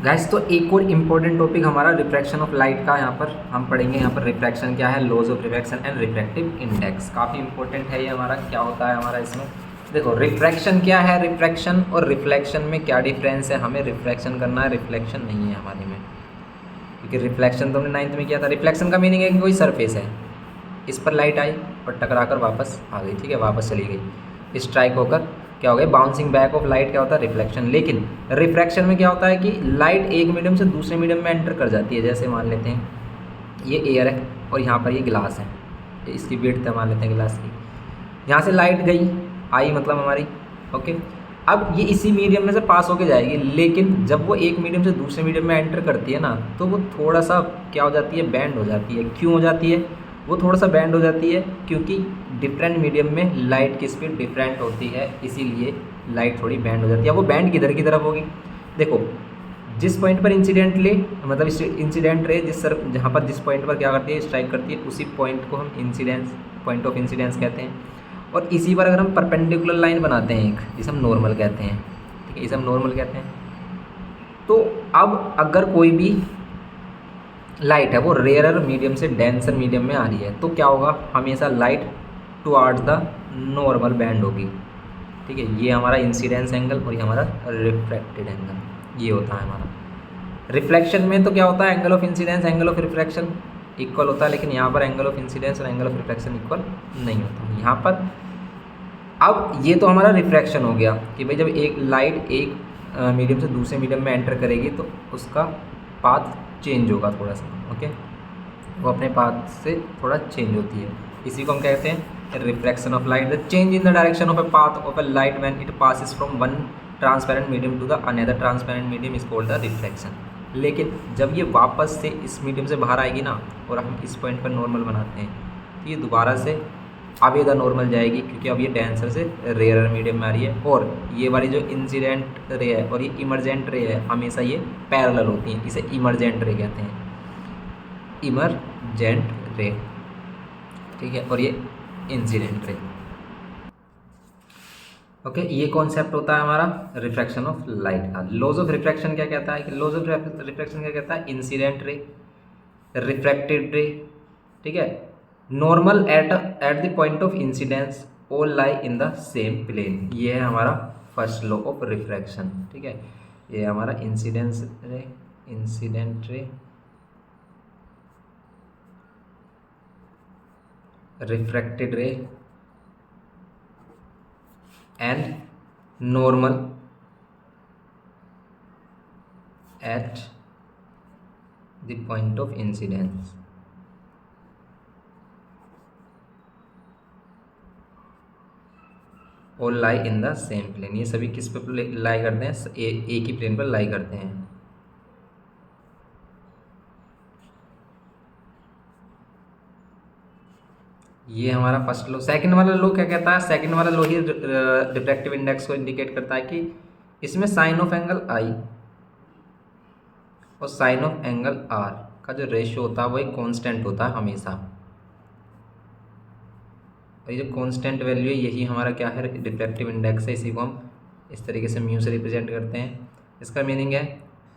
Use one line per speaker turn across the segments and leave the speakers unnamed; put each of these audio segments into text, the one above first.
Guys तो एक और इम्पोर्टेंट टॉपिक हमारा रिफ्रैक्शन ऑफ लाइट का यहाँ पर हम पढ़ेंगे। यहाँ पर रिफ्रैक्शन क्या है, laws of refraction and refractive index. काफ़ी इंपॉर्टेंट है ये हमारा। क्या होता है हमारा इसमें, देखो रिफ्रैक्शन क्या है, रिफ्रैक्शन और रिफ्लेक्शन में क्या डिफरेंस है। हमें रिफ्रैक्शन करना है, रिफ्लेक्शन नहीं है हमारे में, क्योंकि रिफ्लेक्शन तो हमने 9th में किया था। रिफ्लेक्शन का मीनिंग है कि कोई सरफेस है, इस पर लाइट आई और टकरा कर वापस आ गई, ठीक है, वापस चली गई, स्ट्राइक होकर क्या हो गया, बाउंसिंग बैक ऑफ लाइट क्या होता है, रिफ्लेक्शन। लेकिन रिफ्रैक्शन में क्या होता है कि लाइट एक मीडियम से दूसरे मीडियम में एंटर कर जाती है। जैसे मान लेते हैं ये एयर है और यहाँ पर ये गिलास है, इसकी विड्थ मान लेते हैं गिलास की। यहाँ से लाइट गई, आई मतलब हमारी, ओके। अब ये इसी मीडियम में से पास होके जाएगी, लेकिन जब वो एक मीडियम से दूसरे मीडियम में एंटर करती है ना, तो वो थोड़ा सा क्या हो जाती है, बैंड हो जाती है। क्यों हो जाती है वो थोड़ा सा बैंड हो जाती है? क्योंकि डिफरेंट मीडियम में लाइट की स्पीड डिफरेंट होती है, इसीलिए लाइट थोड़ी बैंड हो जाती है। वो बैंड किधर की तरफ होगी, देखो जिस पॉइंट पर इंसिडेंट ले मतलब इंसिडेंट रे जहाँ पर जिस पॉइंट पर क्या करती है, स्ट्राइक करती है, उसी पॉइंट को हम इंसिडेंस, पॉइंट ऑफ इंसिडेंस कहते हैं। और इसी पर अगर हम परपेंडिकुलर लाइन बनाते हैं एक, जिसे हम नॉर्मल कहते हैं, ठीक है, इसे हम नॉर्मल कहते हैं। तो अब अगर कोई भी लाइट है वो रेयरर मीडियम से डेंसर मीडियम में आ रही है, तो क्या होगा, हमेशा light towards the normal band होगी, ठीक है। ये हमारा इंसिडेंस एंगल और ये हमारा रिफ्रैक्टेड एंगल, ये होता है हमारा। रिफ्लेक्शन में तो क्या होता है, angle of incidence angle of refraction equal होता है, लेकिन यहाँ पर एंगल ऑफ इंसिडेंस और एंगल ऑफ रिफ्रैक्शन इक्वल नहीं होता यहाँ पर। अब ये तो हमारा रिफ्रैक्शन हो गया कि भाई जब एक लाइट एक मीडियम से दूसरे मीडियम में एंटर करेगी तो उसका पाथ चेंज होगा थोड़ा सा, ओके, वो अपने पाथ से थोड़ा चेंज होती है। इसी को हम कहते हैं refraction of light. The change in the direction of a path of a light when it passes from one transparent medium to the another transparent medium is called the reflection. लेकिन जब ये वापस से इस मीडियम से बाहर आएगी ना, और हम इस पॉइंट पर नॉर्मल बनाते हैं, तो ये दोबारा से अब इधर नॉर्मल जाएगी, क्योंकि अब ये डेंसर से रेयरर मीडियम में आ रही है। और ये वाली जो इंसिडेंट रे है और ये इमरजेंट रे है, हमेशा ये पैरेलल होती हैं, इसे इमरजेंट रे कहते हैं, इमरजेंट रे, ठीक है, और ये इंसिडेंट रे, ओके। ये कॉन्सेप्ट होता है हमारा रिफ्रैक्शन ऑफ लाइट का। लॉज ऑफ रिफ्रैक्शन क्या कहता है कि लॉज ऑफ रिफ्रैक्शन क्या कहता है, इंसिडेंट रे, रिफ्रैक्टेड रे, ठीक है, normal at the point of incidence all lie in the same plane. ये है हमारा फर्स्ट लॉ ऑफ रिफ्रैक्शन, ठीक है। ये हमारा इंसिडेंस रे, इंसिडेंट रे, रिफ्रैक्टेड रे and normal at the point of incidence और लाई इन द सेम प्लेन। ये सभी किस पे लाई करते हैं, एक ही प्लेन पर लाई करते हैं। ये हमारा फर्स्ट लो। सेकंड वाला लो क्या कहता है, सेकंड वाला लो ही रिफ्रैक्टिव इंडेक्स को इंडिकेट करता है कि इसमें साइन ऑफ एंगल आई और साइन ऑफ एंगल आर का जो रेशियो होता है वो एक कांस्टेंट होता है हमेशा। और ये जो कांस्टेंट वैल्यू है यही हमारा क्या है, रिफ्रैक्टिव इंडेक्स है। इसी को हम इस तरीके से म्यू से रिप्रेजेंट करते हैं। इसका मीनिंग है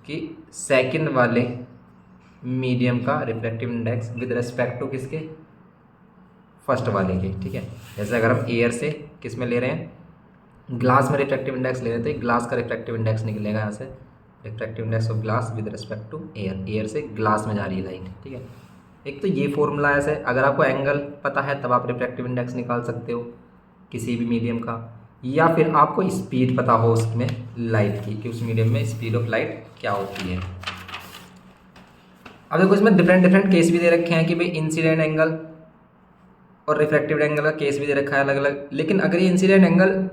कि सेकंड वाले मीडियम का refractive index with respect to किसके, फर्स्ट वाले के, ठीक है। जैसे अगर हम एयर से किस में ले रहे हैं, ग्लास में रिफ्रैक्टिव इंडेक्स ले रहे थे, ग्लास का रिफ्रैक्टिव इंडेक्स निकलेगा यहाँ से, refractive index of glass with respect to air, air से ग्लास में जा रही है लाइट, ठीक है। एक तो ये फॉर्मूला ऐसे, अगर आपको एंगल पता है तब आप रिफ्रैक्टिव इंडेक्स निकाल सकते हो किसी भी मीडियम का, या फिर आपको स्पीड पता हो उसमें लाइट की, कि उस मीडियम में स्पीड ऑफ लाइट क्या होती है। अब देखो इसमें डिफरेंट डिफरेंट केस भी दे रखे हैं कि भाई इंसिडेंट एंगल और रिफ्रैक्टिव एंगल का केस भी दे रखा है अलग अलग। लेकिन अगर ये इंसिडेंट एंगल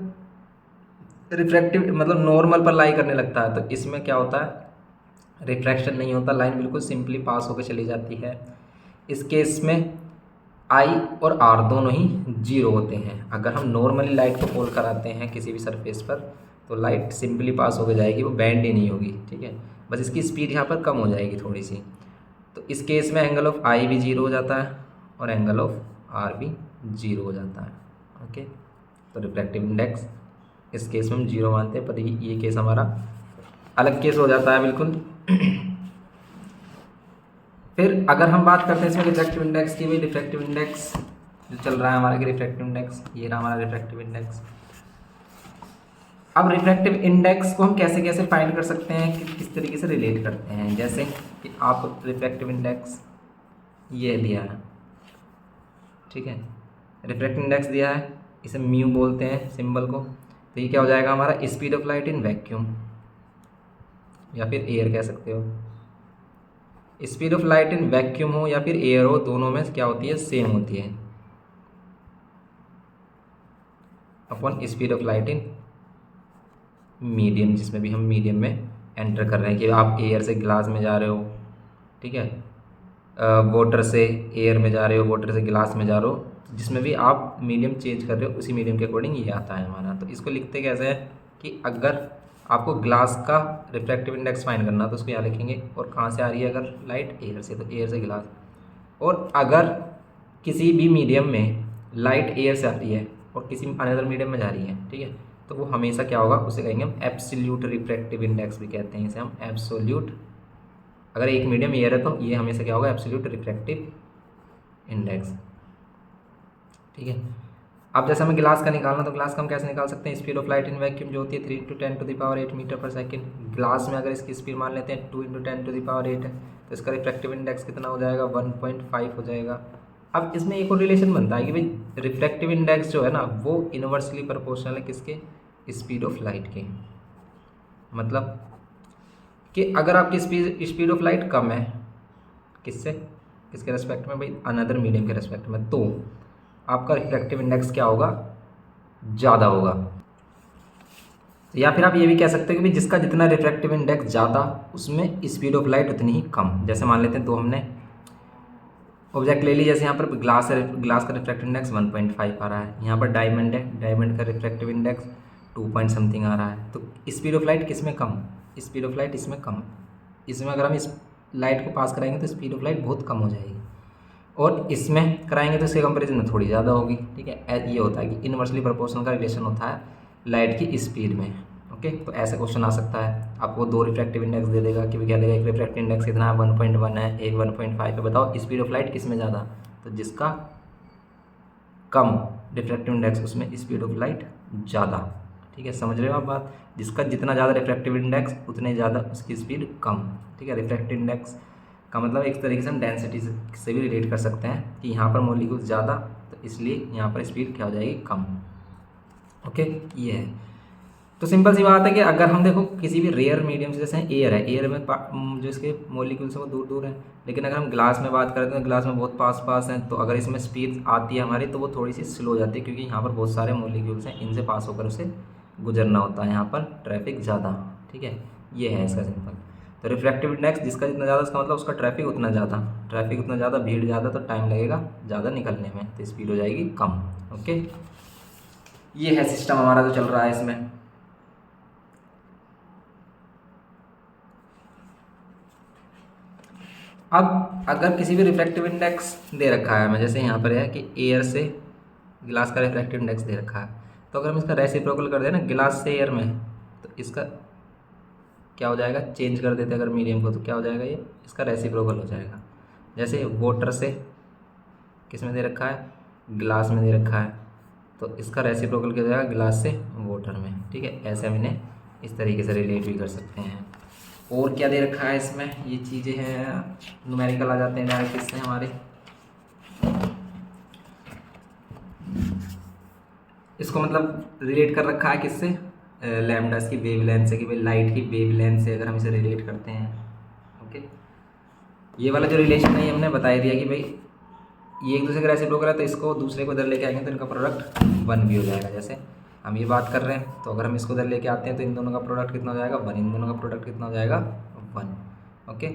रिफ्रैक्टिव मतलब नॉर्मल पर लाई करने लगता है, तो इसमें क्या होता है, रिफ्रैक्शन नहीं होता, लाइन बिल्कुल सिंपली पास होकर चली जाती है। इस केस में आई और आर दोनों ही जीरो होते हैं। अगर हम नॉर्मली लाइट को फॉल कराते हैं किसी भी सरफेस पर, तो लाइट सिंपली पास होकर जाएगी, वो बैंड ही नहीं होगी, ठीक है, बस इसकी स्पीड यहाँ पर कम हो जाएगी थोड़ी सी। तो इस केस में एंगल ऑफ आई भी जीरो हो जाता है और एंगल ऑफ आर भी जीरो हो जाता है, ओके। तो रिफ्रैक्टिव इंडेक्स इस केस में हम जीरो मानते हैं, पर ये केस हमारा अलग केस हो जाता है बिल्कुल। फिर अगर हम बात करते हैं इसमें रिफ्रैक्टिव इंडेक्स की, भाई रिफ्रैक्टिव इंडेक्स जो चल रहा है हमारा कि रिफ्रैक्टिव इंडेक्स, ये रहा हमारा रिफ्रैक्टिव इंडेक्स। अब रिफ्रैक्टिव इंडेक्स को हम कैसे कैसे फाइंड कर सकते हैं, कि किस तरीके से रिलेट करते हैं। जैसे कि आप रिफ्रैक्टिव इंडेक्स ये दिया है, ठीक है, रिफ्रैक्टिव इंडेक्स दिया है, इसे म्यू बोलते हैं सिंबल को। तो ये क्या हो जाएगा हमारा speed of light in vacuum, या फिर एयर कह सकते हो। Speed of light in vacuum हो या फिर एयर हो, दोनों में क्या होती है, सेम होती है, upon speed of light in medium, जिसमें भी हम मीडियम में एंटर कर रहे हैं, कि आप एयर से ग्लास में जा रहे हो, ठीक है, वाटर से एयर में जा रहे हो, वाटर से ग्लास में जा रहे हो, जिसमें भी आप मीडियम चेंज कर रहे हो उसी मीडियम के अकॉर्डिंग ये आता है हमारा। तो इसको लिखते कैसे हैं कि अगर आपको ग्लास का रिफ्रैक्टिव इंडेक्स फाइंड करना तो उसको यहाँ लिखेंगे, और कहाँ से आ रही है अगर लाइट, एयर से, तो एयर से ग्लास। और अगर किसी भी मीडियम में लाइट एयर से आ रही है और किसी अनदर मीडियम में जा रही है, ठीक है, तो वो हमेशा क्या होगा, उसे कहेंगे हम एब्सोल्यूट रिफ्रैक्टिव इंडेक्स भी कहते हैं इसे हम एब्सोल्यूट। अगर एक मीडियम एयर है तो ये हमेशा क्या होगा, एब्सोल्यूट रिफ्रैक्टिव इंडेक्स, ठीक है। अब जैसे हमें ग्लास का निकालना, तो ग्लास का हम कैसे निकाल सकते हैं, speed of light in vacuum जो होती है 3 × 10⁸ मीटर पर सेकंड। ग्लास में अगर इसकी स्पीड मान लेते हैं 2 × 10⁸ है, तो इसका रिफ्रैक्टिव इंडेक्स कितना हो जाएगा, 1.5 हो जाएगा। अब इसमें एक और रिलेशन बनता है कि भाई रिफ्रैक्टिव इंडेक्स जो है ना वो इनवर्सली प्रोपोर्शनल है किसके, स्पीड ऑफ लाइट के। मतलब कि अगर आपकी स्पीड ऑफ लाइट कम है, किससे, किसके रेस्पेक्ट में, भाई अनदर मीडियम के रेस्पेक्ट में, तो आपका रिफ्रैक्टिव इंडेक्स क्या होगा, ज़्यादा होगा। या फिर आप ये भी कह सकते हो कि भाई जिसका जितना रिफ्रैक्टिव इंडेक्स ज़्यादा उसमें स्पीड ऑफ लाइट उतनी ही कम। जैसे मान लेते हैं तो हमने ऑब्जेक्ट ले ली, जैसे यहाँ पर ग्लास है, ग्लास का रिफ्रैक्टिव इंडेक्स 1.5 आ रहा है, यहाँ पर डायमंड है, डायमंड का रिफ्रैक्टिव इंडेक्स 2 पॉइंट समथिंग आ रहा है। तो स्पीड ऑफ लाइट किस में कम, स्पीड ऑफ लाइट इसमें कम, इसमें अगर हम इस लाइट को पास कराएंगे तो स्पीड ऑफ लाइट बहुत कम हो जाएगी, और इसमें कराएंगे तो इसके कंपेरिजन में थोड़ी ज़्यादा होगी, ठीक है। ये होता है कि इनवर्सली प्रोपोर्शनल का रिलेशन होता है लाइट की स्पीड में, ओके। तो ऐसा क्वेश्चन आ सकता है, आपको 2 रिफ्रैक्टिव इंडेक्स दे देगा कि क्या देगा, एक रिफ्रैक्टिव इंडेक्स कितना है 1.1 है, एक 1.5 है, बताओ स्पीड ऑफ लाइट किस में ज़्यादा, तो जिसका कम रिफ्रैक्टिव इंडेक्स उसमें स्पीड ऑफ लाइट ज़्यादा, ठीक है। समझ रहे हो आप बात, जिसका जितना ज़्यादा रिफ्रैक्टिव इंडेक्स उतने ज़्यादा उसकी स्पीड कम, ठीक है। रिफ्रैक्टिव इंडेक्स का मतलब एक तरीके से हम डेंसिटी से भी रिलेट कर सकते हैं कि यहाँ पर मॉलिक्यूल ज़्यादा, तो इसलिए यहाँ पर स्पीड क्या हो जाएगी, कम, ओके। ये है, तो सिंपल सी बात है कि अगर हम देखो किसी भी रेयर मीडियम से, जैसे एयर है, एयर में जो इसके मॉलिक्यूल्स हैं वो दूर दूर हैं, लेकिन अगर हम ग्लास में बात करते हैं तो ग्लास में बहुत पास पास हैं, तो अगर इसमें स्पीड आती है हमारी तो वो थोड़ी सी स्लो हो जाती है, क्योंकि यहाँ पर बहुत सारे मॉलिक्यूल्स हैं, इनसे पास होकर उसे गुजरना होता है, यहाँ पर ट्रैफिक ज़्यादा, ठीक है। ये है इसका सिंपल। तो रिफ्रैक्टिव इंडेक्स जिसका जितना ज़्यादा, उसका मतलब उसका ट्रैफिक उतना ज़्यादा, ट्रैफिक उतना ज़्यादा, भीड़ ज़्यादा, तो टाइम लगेगा ज़्यादा निकलने में, तो स्पीड हो जाएगी कम, ओके। ये है सिस्टम हमारा जो चल रहा है इसमें। अब अगर किसी भी रिफ्रैक्टिव इंडेक्स दे रखा है हमें, जैसे यहाँ पर है कि एयर से ग्लास का रिफ्रैक्टिव इंडेक्स दे रखा है, तो अगर हम इसका रेसिप्रोकल कर दें ना ग्लास से एयर में, तो इसका क्या हो जाएगा, चेंज कर देते अगर मीडियम को, तो क्या हो जाएगा, ये इसका रेसिप्रोकल हो जाएगा। जैसे वाटर से किस में दे रखा है, ग्लास में दे रखा है, तो इसका रेसिप्रोकल क्या हो जाएगा, ग्लास से वाटर में, ठीक है। ऐसे हम इन्हें इस तरीके से रिलेट भी कर सकते हैं। और क्या दे रखा है इसमें, ये चीज़ें हैं, न्यूमेरिकल आ जाते हैं डायरेक्ट इससे हमारे। इसको मतलब रिलेट कर रखा है किससे, लैम्डा की वेवलेंथ से, कि भाई लाइट की वेवलेंथ से अगर हम इसे रिलेट करते हैं, ओके। ये वाला जो रिलेशन है ये हमने बता दिया कि भाई ये एक दूसरे का रेसिप्रोकल है, तो इसको दूसरे को इधर लेके आएंगे तो इनका प्रोडक्ट 1 भी हो जाएगा। जैसे हम ये बात कर रहे हैं, तो अगर हम इसको इधर लेके आते हैं तो इन दोनों का प्रोडक्ट कितना हो जाएगा, 1, इन दोनों का प्रोडक्ट कितना हो जाएगा, 1, ओके।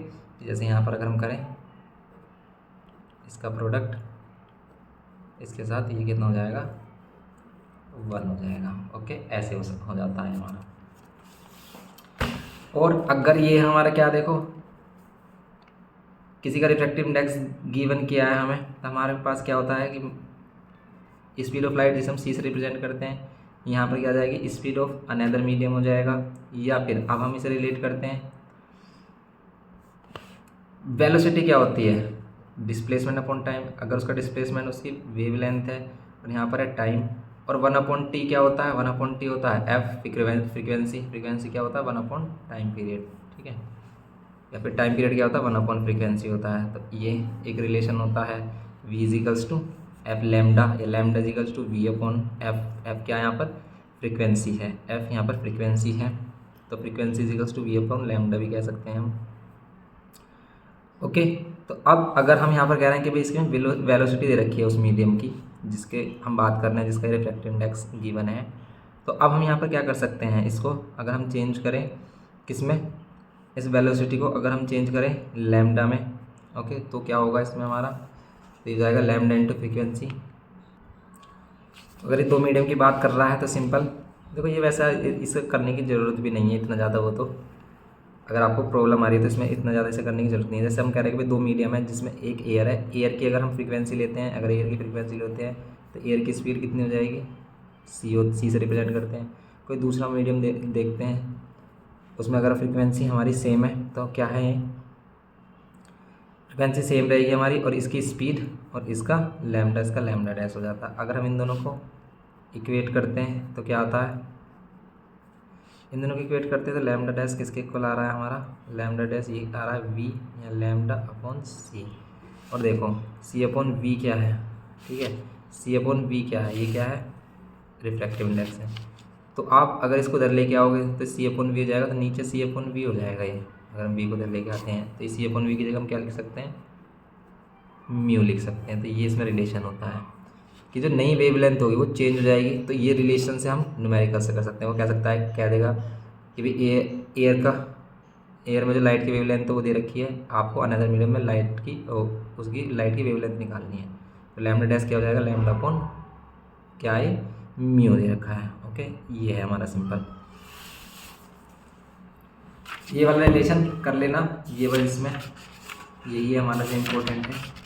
जैसे यहाँ पर अगर हम करें इसका प्रोडक्ट इसके साथ, ये कितना हो जाएगा, 1 हो जाएगा, ओके। ऐसे हो जाता है हमारा। और अगर ये हमारा क्या देखो, किसी का रिफ्रैक्टिव इंडेक्स गिवन किया है हमें, तो हमारे पास क्या होता है कि स्पीड ऑफ लाइट जिसे हम सी से रिप्रेजेंट करते हैं, यहाँ पर क्या आ जाएगी, स्पीड ऑफ अनदर मीडियम हो जाएगा। या फिर अब हम इसे रिलेट करते हैं वेलोसिटी क्या होती है, डिस्प्लेसमेंट अपॉन टाइम। अगर उसका डिस्प्लेसमेंट उसकी वेवलेंथ है और यहाँ पर है टाइम, और 1/t क्या होता है, 1/t होता है एफ फ्रीक्वेंसी, फ्रीक्वेंसी क्या होता है 1/ टाइम पीरियड, ठीक है। या फिर टाइम पीरियड क्या होता है 1/ फ्रीक्वेंसी होता है। तो ये एक रिलेशन होता है v equals to f lambda, या lambda equals to v upon f. F क्या है यहाँ पर, फ्रीक्वेंसी है, एफ यहाँ पर फ्रीक्वेंसी है, तो frequency equals to v upon lambda भी कह सकते हैं हम। ओके, तो अब अगर हम यहाँ पर कह रहे हैं कि भाई इसकी वेलोसिटी दे रखी है उस मीडियम की जिसके हम बात कर रहे हैं, जिसका रिफ्रैक्टिव इंडेक्स गिवन है, तो अब हम यहाँ पर क्या कर सकते हैं, इसको अगर हम चेंज करें किसमें, इस वेलोसिटी को अगर हम चेंज करें लैम्डा में, ओके, तो क्या होगा इसमें हमारा, तो ये जाएगा लैम्डा इंटू फ्रीक्वेंसी। अगर ये दो मीडियम की बात कर रहा है तो सिंपल देखो, ये वैसा इसे करने की ज़रूरत भी नहीं है इतना ज़्यादा, वो तो अगर आपको प्रॉब्लम आ रही है तो इसमें इतना ज़्यादा इसे करने की जरूरत नहीं है। जैसे हम कह रहे हैं कि भाई दो मीडियम है जिसमें एक एयर है, एयर की अगर हम फ्रीक्वेंसी लेते हैं, अगर एयर की फ्रीक्वेंसी लेते हैं तो एयर की स्पीड कितनी हो जाएगी, सी से रिप्रेजेंट करते हैं। कोई दूसरा मीडियम देखते हैं, उसमें अगर फ्रीक्वेंसी हमारी सेम है तो क्या है, ये फ्रीक्वेंसी सेम रहेगी हमारी और इसकी स्पीड और इसका लैम्डा, इसका लैम्डा डैश हो जाता है। अगर हम इन दोनों को इक्वेट करते हैं तो क्या आता है, इन दोनों को इक्वेट करते हैं तो लैम्डा डैश किसके इक्वल आ रहा है हमारा, लैम्डा डैश ये आ रहा है वी या लैम्डा अपॉन सी। और देखो सी अपॉन वी क्या है, ठीक है, सी अपॉन वी क्या है, ये क्या है रिफ्रैक्टिव इंडेक्स है। तो आप अगर इसको इधर लेके आओगे तो सी अपॉन वी हो जाएगा, तो नीचे सी अपॉन वी हो जाएगा ये। अगर हम वी को इधर लेके आते हैं तो सी अपॉन वी की जगह हम क्या लिख सकते हैं, म्यू लिख सकते हैं। तो ये इसमें रिलेशन होता है कि जो नई वेवलेंथ होगी वो चेंज हो जाएगी, तो ये रिलेशन से हम न्यूमेरिकल से कर सकते हैं। वो कह सकता है, कह देगा कि भाई एयर में जो लाइट की वेवलेंथ तो वो दे रखी है, आपको अनदर मीडियम में लाइट की उसकी लाइट की वेवलेंथ निकालनी है, तो लैम्डा डैश क्या हो जाएगा, लैम्डा अपॉन क्या है, म्यू दे रखा है। ओके, ये है हमारा सिंपल, ये वाला रिलेशन कर लेना, ये वाला इसमें यही है हमारा जो इम्पोर्टेंट है।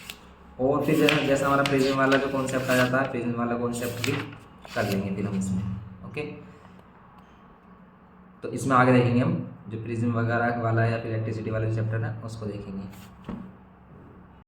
और फिर जैसा हमारा प्रिज्म वाला जो कॉन्सेप्ट आ जाता है, प्रिज्म वाला कॉन्सेप्ट भी कर लेंगे फिर हम इसमें। ओके, तो इसमें आगे देखेंगे हम जो प्रिज्म वगैरह वाला या फिर इलेक्ट्रिसिटी वाला जो चैप्टर है उसको देखेंगे।